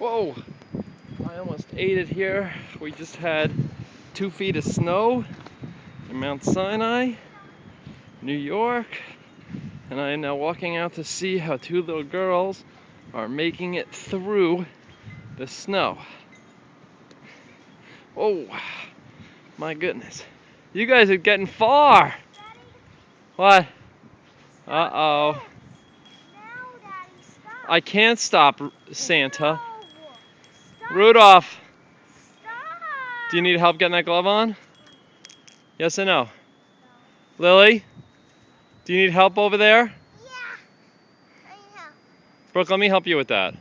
Whoa, I almost ate it here. We just had 2 feet of snow in Mount Sinai, New York, and I am now walking out to see how 2 little girls are making it through the snow. Oh, my goodness. You guys are getting far. What? Uh-oh. I can't stop, Santa. Rudolph, do you need help getting that glove on? Yes or no? Lily, do you need help over there? Yeah. I know. Brooke, let me help you with that.